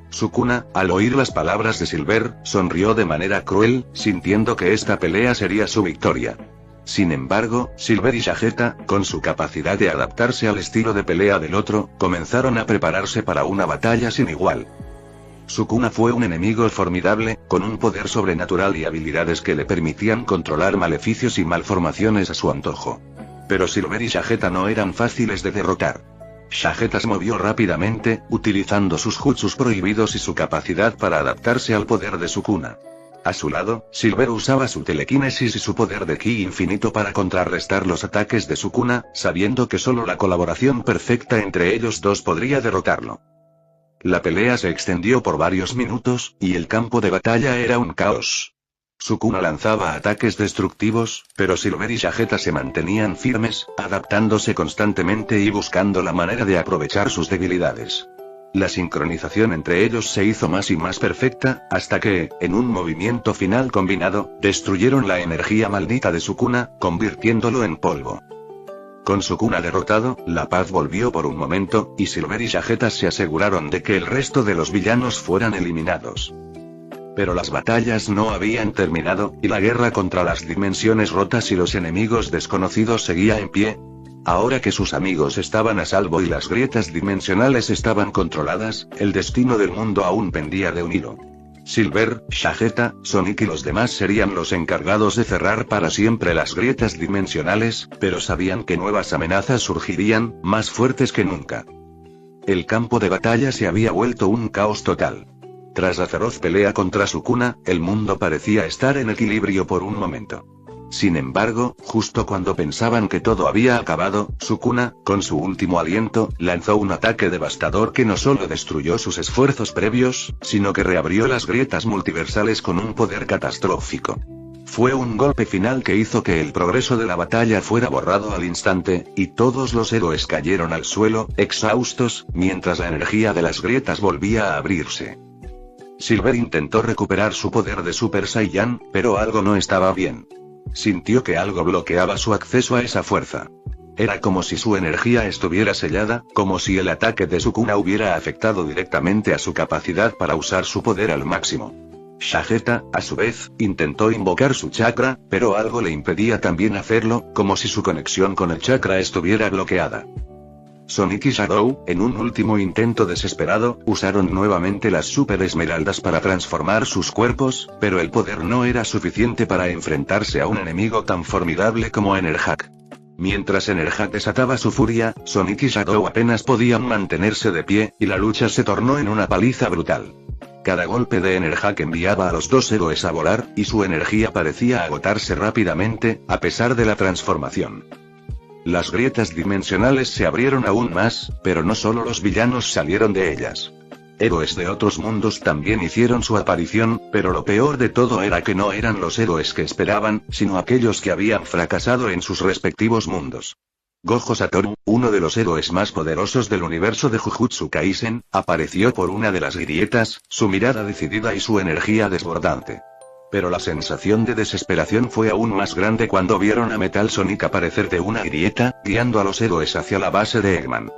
Sukuna, al oír las palabras de Silver, sonrió de manera cruel, sintiendo que esta pelea sería su victoria. Sin embargo, Silver y Shageta, con su capacidad de adaptarse al estilo de pelea del otro, comenzaron a prepararse para una batalla sin igual. Sukuna fue un enemigo formidable, con un poder sobrenatural y habilidades que le permitían controlar maleficios y malformaciones a su antojo. Pero Silver y Shageta no eran fáciles de derrotar. Shageta se movió rápidamente, utilizando sus jutsus prohibidos y su capacidad para adaptarse al poder de Sukuna. A su lado, Silver usaba su telequinesis y su poder de ki infinito para contrarrestar los ataques de Sukuna, sabiendo que solo la colaboración perfecta entre ellos dos podría derrotarlo. La pelea se extendió por varios minutos, y el campo de batalla era un caos. Sukuna lanzaba ataques destructivos, pero Silver y Shageta se mantenían firmes, adaptándose constantemente y buscando la manera de aprovechar sus debilidades. La sincronización entre ellos se hizo más y más perfecta, hasta que, en un movimiento final combinado, destruyeron la energía maldita de Sukuna, convirtiéndolo en polvo. Con Sukuna derrotado, la paz volvió por un momento, y Silver y Shageta se aseguraron de que el resto de los villanos fueran eliminados. Pero las batallas no habían terminado, y la guerra contra las dimensiones rotas y los enemigos desconocidos seguía en pie. Ahora que sus amigos estaban a salvo y las grietas dimensionales estaban controladas, el destino del mundo aún pendía de un hilo. Silver, Shageta, Sonic y los demás serían los encargados de cerrar para siempre las grietas dimensionales, pero sabían que nuevas amenazas surgirían, más fuertes que nunca. El campo de batalla se había vuelto un caos total. Tras la feroz pelea contra Sukuna, el mundo parecía estar en equilibrio por un momento. Sin embargo, justo cuando pensaban que todo había acabado, Sukuna, con su último aliento, lanzó un ataque devastador que no solo destruyó sus esfuerzos previos, sino que reabrió las grietas multiversales con un poder catastrófico. Fue un golpe final que hizo que el progreso de la batalla fuera borrado al instante, y todos los héroes cayeron al suelo, exhaustos, mientras la energía de las grietas volvía a abrirse. Silver intentó recuperar su poder de Super Saiyan, pero algo no estaba bien. Sintió que algo bloqueaba su acceso a esa fuerza. Era como si su energía estuviera sellada, como si el ataque de Sukuna hubiera afectado directamente a su capacidad para usar su poder al máximo. Shageta, a su vez, intentó invocar su chakra, pero algo le impedía también hacerlo, como si su conexión con el chakra estuviera bloqueada. Sonic y Shadow, en un último intento desesperado, usaron nuevamente las Super Esmeraldas para transformar sus cuerpos, pero el poder no era suficiente para enfrentarse a un enemigo tan formidable como Enerhack. Mientras Enerhack desataba su furia, Sonic y Shadow apenas podían mantenerse de pie, y la lucha se tornó en una paliza brutal. Cada golpe de Enerhack enviaba a los dos héroes a volar, y su energía parecía agotarse rápidamente, a pesar de la transformación. Las grietas dimensionales se abrieron aún más, pero no solo los villanos salieron de ellas. Héroes de otros mundos también hicieron su aparición, pero lo peor de todo era que no eran los héroes que esperaban, sino aquellos que habían fracasado en sus respectivos mundos. Gojo Satoru, uno de los héroes más poderosos del universo de Jujutsu Kaisen, apareció por una de las grietas, su mirada decidida y su energía desbordante. Pero la sensación de desesperación fue aún más grande cuando vieron a Metal Sonic aparecer de una grieta, guiando a los héroes hacia la base de Eggman.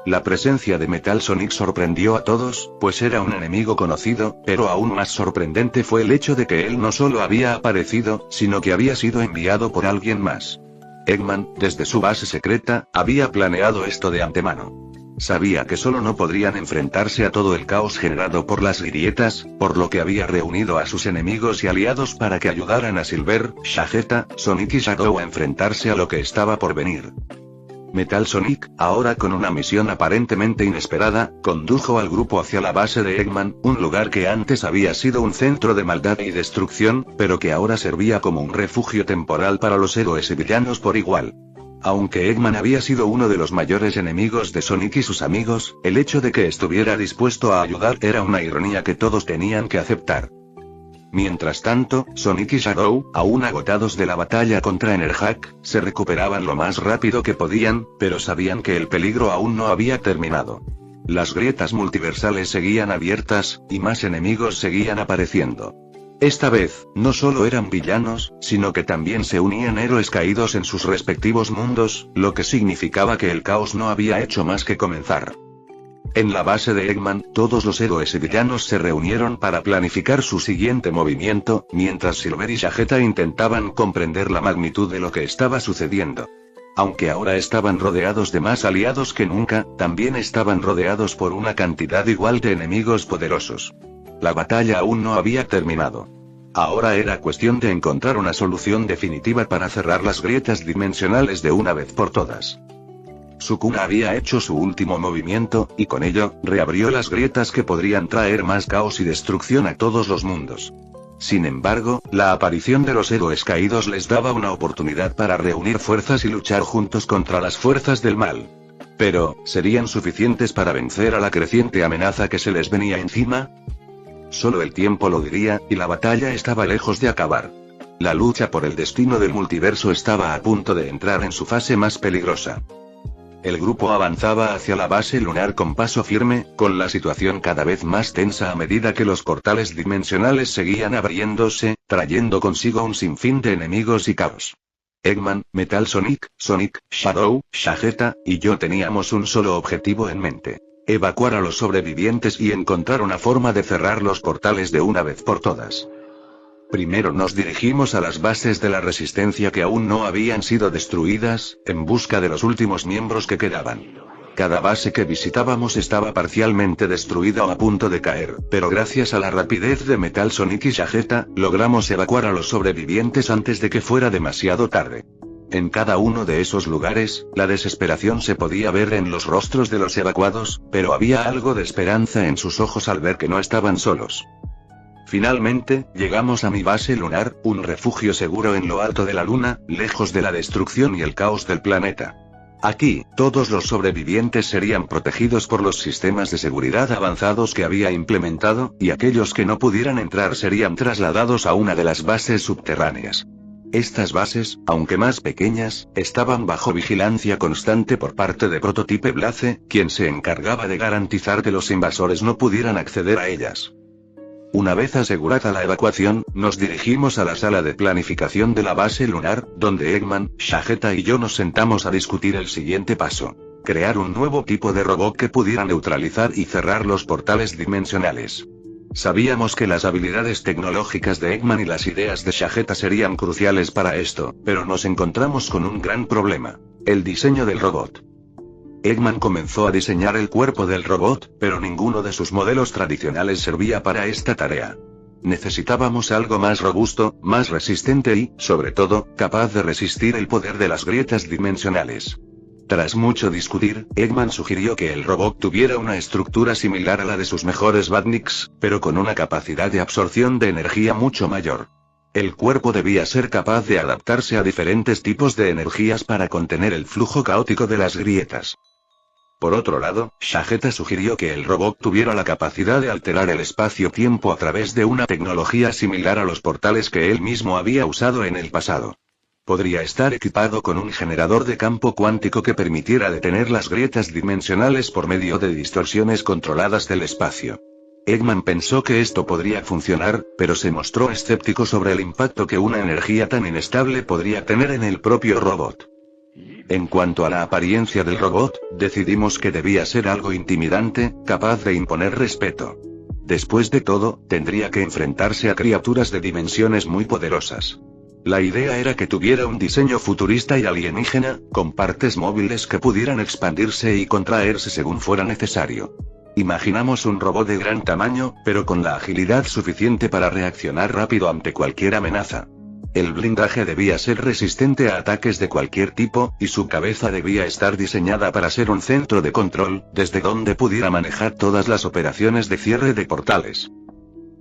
La presencia de Metal Sonic sorprendió a todos, pues era un enemigo conocido, pero aún más sorprendente fue el hecho de que él no solo había aparecido, sino que había sido enviado por alguien más. Eggman, desde su base secreta, había planeado esto de antemano. Sabía que solo no podrían enfrentarse a todo el caos generado por las grietas, por lo que había reunido a sus enemigos y aliados para que ayudaran a Silver, Shageta, Sonic y Shadow a enfrentarse a lo que estaba por venir. Metal Sonic, ahora con una misión aparentemente inesperada, condujo al grupo hacia la base de Eggman, un lugar que antes había sido un centro de maldad y destrucción, pero que ahora servía como un refugio temporal para los héroes y villanos por igual. Aunque Eggman había sido uno de los mayores enemigos de Sonic y sus amigos, el hecho de que estuviera dispuesto a ayudar era una ironía que todos tenían que aceptar. Mientras tanto, Sonic y Shadow, aún agotados de la batalla contra Enerhack, se recuperaban lo más rápido que podían, pero sabían que el peligro aún no había terminado. Las grietas multiversales seguían abiertas, y más enemigos seguían apareciendo. Esta vez, no solo eran villanos, sino que también se unían héroes caídos en sus respectivos mundos, lo que significaba que el caos no había hecho más que comenzar. En la base de Eggman, todos los héroes y villanos se reunieron para planificar su siguiente movimiento, mientras Silver y Vegeta intentaban comprender la magnitud de lo que estaba sucediendo. Aunque ahora estaban rodeados de más aliados que nunca, también estaban rodeados por una cantidad igual de enemigos poderosos. La batalla aún no había terminado. Ahora era cuestión de encontrar una solución definitiva para cerrar las grietas dimensionales de una vez por todas. Sukuna había hecho su último movimiento, y con ello, reabrió las grietas que podrían traer más caos y destrucción a todos los mundos. Sin embargo, la aparición de los héroes caídos les daba una oportunidad para reunir fuerzas y luchar juntos contra las fuerzas del mal. Pero, ¿serían suficientes para vencer a la creciente amenaza que se les venía encima? Solo el tiempo lo diría, y la batalla estaba lejos de acabar. La lucha por el destino del multiverso estaba a punto de entrar en su fase más peligrosa. El grupo avanzaba hacia la base lunar con paso firme, con la situación cada vez más tensa a medida que los portales dimensionales seguían abriéndose, trayendo consigo un sinfín de enemigos y caos. Eggman, Metal Sonic, Shadow, Vegeta, y yo teníamos un solo objetivo en mente: evacuar a los sobrevivientes y encontrar una forma de cerrar los portales de una vez por todas. Primero nos dirigimos a las bases de la Resistencia que aún no habían sido destruidas, en busca de los últimos miembros que quedaban. Cada base que visitábamos estaba parcialmente destruida o a punto de caer, pero gracias a la rapidez de Metal Sonic y Vegeta, logramos evacuar a los sobrevivientes antes de que fuera demasiado tarde. En cada uno de esos lugares, la desesperación se podía ver en los rostros de los evacuados, pero había algo de esperanza en sus ojos al ver que no estaban solos. Finalmente, llegamos a mi base lunar, un refugio seguro en lo alto de la luna, lejos de la destrucción y el caos del planeta. Aquí, todos los sobrevivientes serían protegidos por los sistemas de seguridad avanzados que había implementado, y aquellos que no pudieran entrar serían trasladados a una de las bases subterráneas. Estas bases, aunque más pequeñas, estaban bajo vigilancia constante por parte de Prototype Blaze, quien se encargaba de garantizar que los invasores no pudieran acceder a ellas. Una vez asegurada la evacuación, nos dirigimos a la sala de planificación de la base lunar, donde Eggman, Vegeta y yo nos sentamos a discutir el siguiente paso: crear un nuevo tipo de robot que pudiera neutralizar y cerrar los portales dimensionales. Sabíamos que las habilidades tecnológicas de Eggman y las ideas de Vegeta serían cruciales para esto, pero nos encontramos con un gran problema: el diseño del robot. Eggman comenzó a diseñar el cuerpo del robot, pero ninguno de sus modelos tradicionales servía para esta tarea. Necesitábamos algo más robusto, más resistente y, sobre todo, capaz de resistir el poder de las grietas dimensionales. Tras mucho discutir, Eggman sugirió que el robot tuviera una estructura similar a la de sus mejores Badniks, pero con una capacidad de absorción de energía mucho mayor. El cuerpo debía ser capaz de adaptarse a diferentes tipos de energías para contener el flujo caótico de las grietas. Por otro lado, Vegeta sugirió que el robot tuviera la capacidad de alterar el espacio-tiempo a través de una tecnología similar a los portales que él mismo había usado en el pasado. Podría estar equipado con un generador de campo cuántico que permitiera detener las grietas dimensionales por medio de distorsiones controladas del espacio. Eggman pensó que esto podría funcionar, pero se mostró escéptico sobre el impacto que una energía tan inestable podría tener en el propio robot. En cuanto a la apariencia del robot, decidimos que debía ser algo intimidante, capaz de imponer respeto. Después de todo, tendría que enfrentarse a criaturas de dimensiones muy poderosas. La idea era que tuviera un diseño futurista y alienígena, con partes móviles que pudieran expandirse y contraerse según fuera necesario. Imaginamos un robot de gran tamaño, pero con la agilidad suficiente para reaccionar rápido ante cualquier amenaza. El blindaje debía ser resistente a ataques de cualquier tipo, y su cabeza debía estar diseñada para ser un centro de control, desde donde pudiera manejar todas las operaciones de cierre de portales.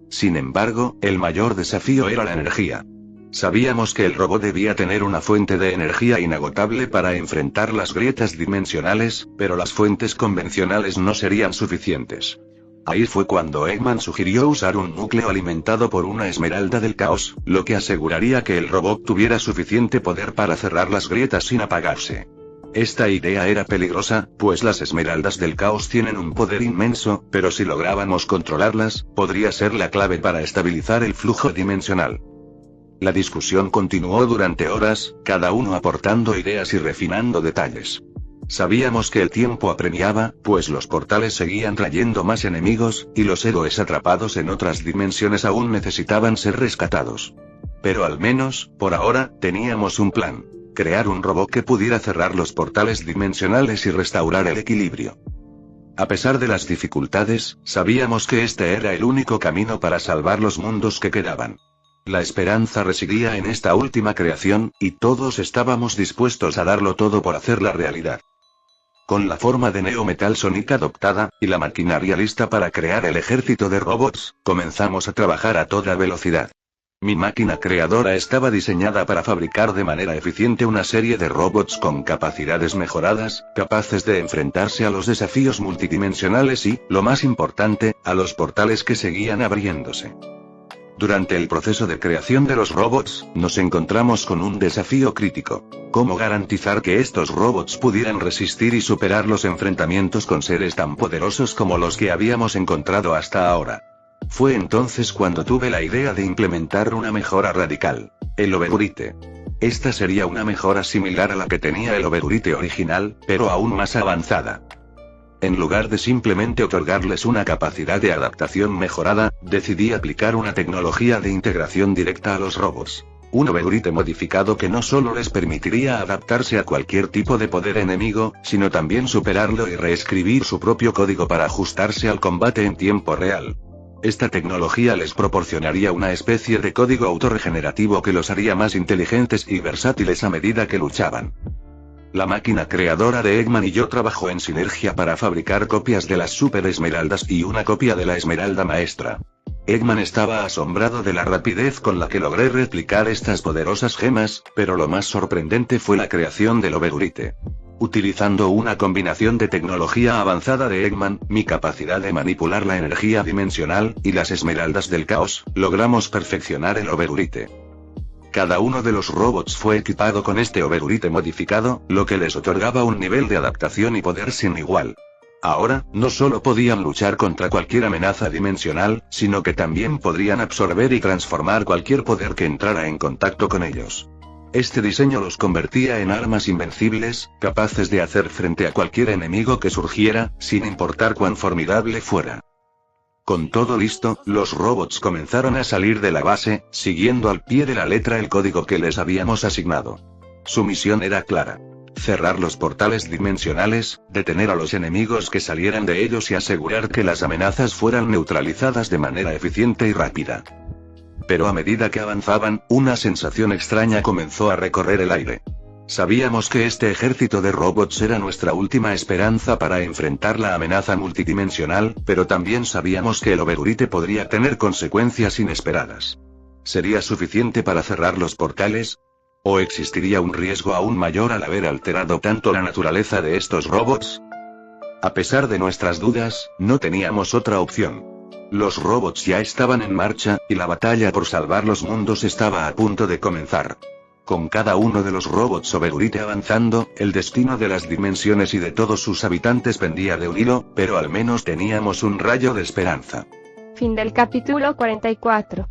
Sin embargo, el mayor desafío era la energía. Sabíamos que el robot debía tener una fuente de energía inagotable para enfrentar las grietas dimensionales, pero las fuentes convencionales no serían suficientes. Ahí fue cuando Eggman sugirió usar un núcleo alimentado por una esmeralda del caos, lo que aseguraría que el robot tuviera suficiente poder para cerrar las grietas sin apagarse. Esta idea era peligrosa, pues las esmeraldas del caos tienen un poder inmenso, pero si lográbamos controlarlas, podría ser la clave para estabilizar el flujo dimensional. La discusión continuó durante horas, cada uno aportando ideas y refinando detalles. Sabíamos que el tiempo apremiaba, pues los portales seguían trayendo más enemigos, y los héroes atrapados en otras dimensiones aún necesitaban ser rescatados. Pero al menos, por ahora, teníamos un plan: crear un robot que pudiera cerrar los portales dimensionales y restaurar el equilibrio. A pesar de las dificultades, sabíamos que este era el único camino para salvar los mundos que quedaban. La esperanza residía en esta última creación, y todos estábamos dispuestos a darlo todo por hacerla realidad. Con la forma de Neo Metal Sonic adoptada, y la maquinaria lista para crear el ejército de robots, comenzamos a trabajar a toda velocidad. Mi máquina creadora estaba diseñada para fabricar de manera eficiente una serie de robots con capacidades mejoradas, capaces de enfrentarse a los desafíos multidimensionales y, lo más importante, a los portales que seguían abriéndose. Durante el proceso de creación de los robots, nos encontramos con un desafío crítico: ¿cómo garantizar que estos robots pudieran resistir y superar los enfrentamientos con seres tan poderosos como los que habíamos encontrado hasta ahora? Fue entonces cuando tuve la idea de implementar una mejora radical: el Overwrite. Esta sería una mejora similar a la que tenía el Overwrite original, pero aún más avanzada. En lugar de simplemente otorgarles una capacidad de adaptación mejorada, decidí aplicar una tecnología de integración directa a los robots. Un Overwrite modificado que no solo les permitiría adaptarse a cualquier tipo de poder enemigo, sino también superarlo y reescribir su propio código para ajustarse al combate en tiempo real. Esta tecnología les proporcionaría una especie de código autorregenerativo que los haría más inteligentes y versátiles a medida que luchaban. La máquina creadora de Eggman y yo trabajó en sinergia para fabricar copias de las Super Esmeraldas y una copia de la Esmeralda Maestra. Eggman estaba asombrado de la rapidez con la que logré replicar estas poderosas gemas, pero lo más sorprendente fue la creación del Overwrite. Utilizando una combinación de tecnología avanzada de Eggman, mi capacidad de manipular la energía dimensional, y las esmeraldas del caos, logramos perfeccionar el Overwrite. Cada uno de los robots fue equipado con este Overwrite modificado, lo que les otorgaba un nivel de adaptación y poder sin igual. Ahora, no solo podían luchar contra cualquier amenaza dimensional, sino que también podrían absorber y transformar cualquier poder que entrara en contacto con ellos. Este diseño los convertía en armas invencibles, capaces de hacer frente a cualquier enemigo que surgiera, sin importar cuán formidable fuera. Con todo listo, los robots comenzaron a salir de la base, siguiendo al pie de la letra el código que les habíamos asignado. Su misión era clara: cerrar los portales dimensionales, detener a los enemigos que salieran de ellos y asegurar que las amenazas fueran neutralizadas de manera eficiente y rápida. Pero a medida que avanzaban, una sensación extraña comenzó a recorrer el aire. Sabíamos que este ejército de robots era nuestra última esperanza para enfrentar la amenaza multidimensional, pero también sabíamos que el Overwrite podría tener consecuencias inesperadas. ¿Sería suficiente para cerrar los portales? ¿O existiría un riesgo aún mayor al haber alterado tanto la naturaleza de estos robots? A pesar de nuestras dudas, no teníamos otra opción. Los robots ya estaban en marcha, y la batalla por salvar los mundos estaba a punto de comenzar. Con cada uno de los robots Overwrite avanzando, el destino de las dimensiones y de todos sus habitantes pendía de un hilo, pero al menos teníamos un rayo de esperanza. Fin del capítulo 44.